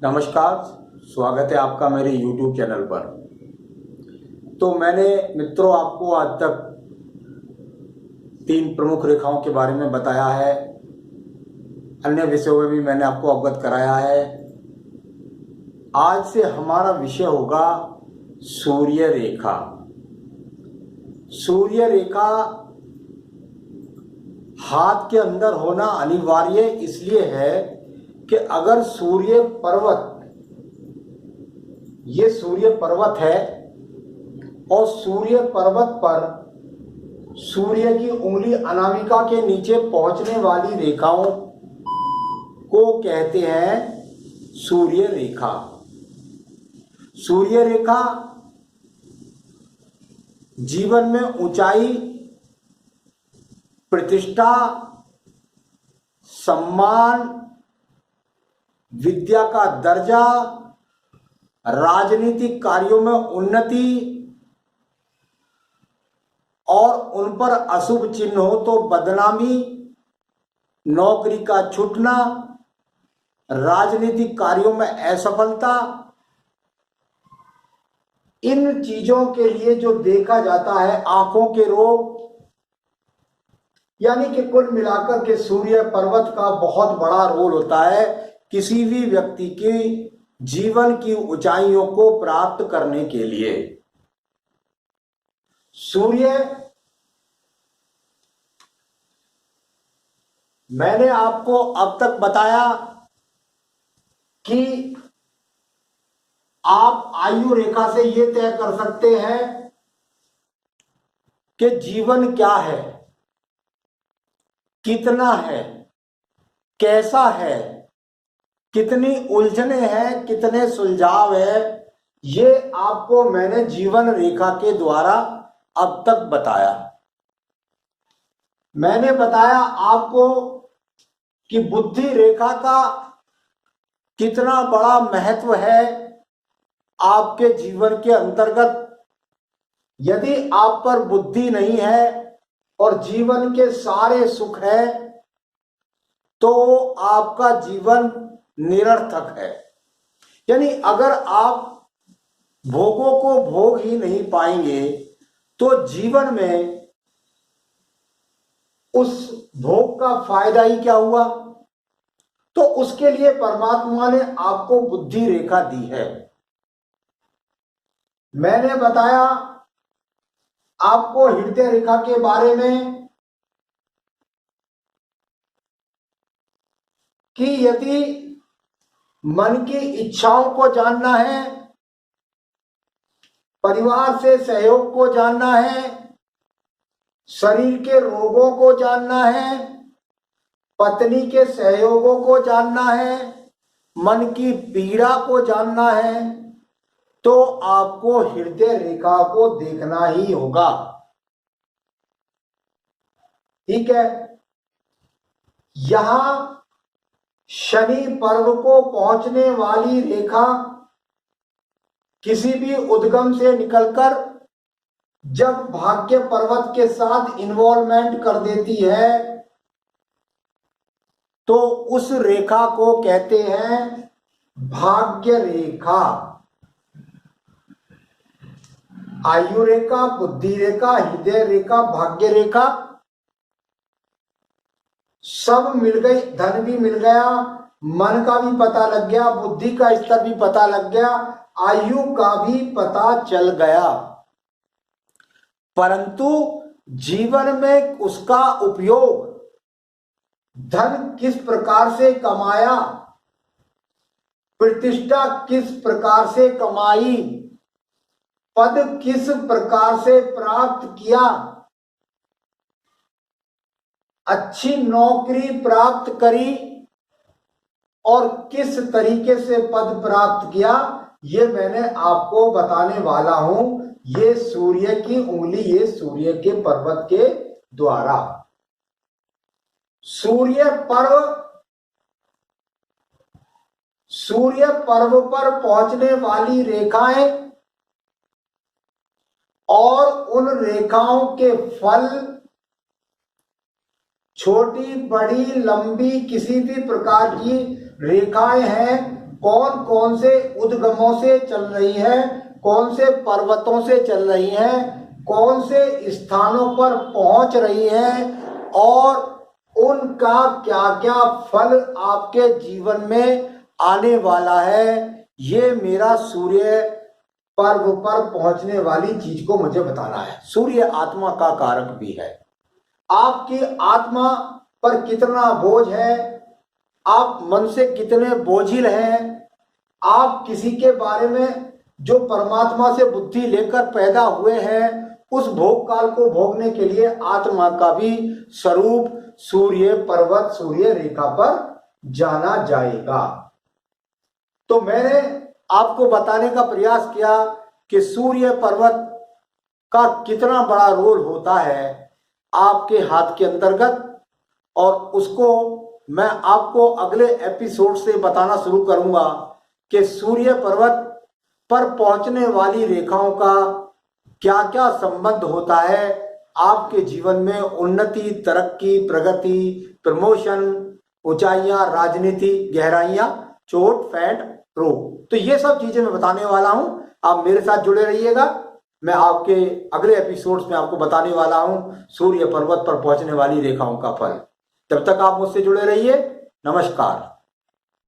नमस्कार, स्वागत है आपका मेरे YouTube चैनल पर। तो मैंने मित्रों आपको आज तक 3 प्रमुख रेखाओं के बारे में बताया है, अन्य विषयों में भी मैंने आपको अवगत कराया है। आज से हमारा विषय होगा सूर्य रेखा। सूर्य रेखा हाथ के अंदर होना अनिवार्य इसलिए है कि अगर सूर्य पर्वत, ये सूर्य पर्वत है और सूर्य पर्वत पर सूर्य की उंगली अनामिका के नीचे पहुंचने वाली रेखाओं को कहते हैं सूर्य रेखा। सूर्य रेखा जीवन में ऊंचाई, प्रतिष्ठा, सम्मान, विद्या का दर्जा, राजनीतिक कार्यों में उन्नति और उन पर अशुभ चिन्ह हो तो बदनामी, नौकरी का छूटना, राजनीतिक कार्यों में असफलता, इन चीजों के लिए जो देखा जाता है आंखों के रोग, यानी कि कुल मिलाकर के सूर्य पर्वत का बहुत बड़ा रोल होता है किसी भी व्यक्ति की जीवन की ऊंचाइयों को प्राप्त करने के लिए। सूर्य, मैंने आपको अब तक बताया कि आप आयु रेखा से यह तय कर सकते हैं कि जीवन क्या है, कितना है, कैसा है, कितनी उलझने हैं, कितने सुलझाव है, ये आपको मैंने जीवन रेखा के द्वारा अब तक बताया। मैंने बताया आपको कि बुद्धि रेखा का कितना बड़ा महत्व है आपके जीवन के अंतर्गत। यदि आप पर बुद्धि नहीं है और जीवन के सारे सुख है तो आपका जीवन निरर्थक है। यानी अगर आप भोगों को भोग ही नहीं पाएंगे तो जीवन में उस भोग का फायदा ही क्या हुआ। तो उसके लिए परमात्मा ने आपको बुद्धि रेखा दी है। मैंने बताया आपको हृदय रेखा के बारे में कि यदि मन की इच्छाओं को जानना है, परिवार से सहयोग को जानना है, शरीर के रोगों को जानना है, पत्नी के सहयोगों को जानना है, मन की पीड़ा को जानना है, तो आपको हृदय रेखा को देखना ही होगा। ठीक है। यहां शनि पर्व को पहुंचने वाली रेखा किसी भी उद्गम से निकलकर जब भाग्य पर्वत के साथ इन्वॉल्वमेंट कर देती है तो उस रेखा को कहते हैं भाग्य रेखा। आयु रेखा, बुद्धि रेखा, हृदय रेखा, भाग्य रेखा सब मिल गई। धन भी मिल गया, मन का भी पता लग गया, बुद्धि का स्तर भी पता लग गया, आयु का भी पता चल गया, परंतु जीवन में उसका उपयोग, धन किस प्रकार से कमाया, प्रतिष्ठा किस प्रकार से कमाई, पद किस प्रकार से प्राप्त किया, अच्छी नौकरी प्राप्त करी और किस तरीके से पद प्राप्त किया, ये मैंने आपको बताने वाला हूं। ये सूर्य की उंगली, ये सूर्य के पर्वत के द्वारा। सूर्य पर्व पर पहुंचने वाली रेखाएं और उन रेखाओं के फल छोटी बड़ी लंबी किसी भी प्रकार की रेखाएं हैं कौन कौन से उद्गमों से चल रही है, कौन से पर्वतों से चल रही है, कौन से स्थानों पर पहुंच रही है और उनका क्या क्या फल आपके जीवन में आने वाला है, ये मेरा सूर्य पर्व पर पहुंचने वाली चीज को मुझे बताना है। सूर्य आत्मा का कारक भी है। आपकी आत्मा पर कितना बोझ है, आप मन से कितने बोझिल हैं, आप किसी के बारे में जो परमात्मा से बुद्धि लेकर पैदा हुए हैं, उस भोग काल को भोगने के लिए आत्मा का भी स्वरूप सूर्य पर्वत, सूर्य रेखा पर जाना जाएगा। तो मैंने आपको बताने का प्रयास किया कि सूर्य पर्वत का कितना बड़ा रोल होता है आपके हाथ के अंतर्गत, और उसको मैं आपको अगले एपिसोड से बताना शुरू करूंगा कि सूर्य पर्वत पर पहुंचने वाली रेखाओं का क्या क्या संबंध होता है आपके जीवन में, उन्नति, तरक्की, प्रगति, प्रमोशन, ऊंचाइयां, राजनीति, गहराइयां, चोट, फैट, रोग। तो ये सब चीजें मैं बताने वाला हूं, आप मेरे साथ जुड़े रहिएगा। मैं आपके अगले एपिसोड्स में आपको बताने वाला हूं सूर्य पर्वत पर पहुंचने वाली रेखाओं का फल। तब तक आप मुझसे जुड़े रहिए। नमस्कार।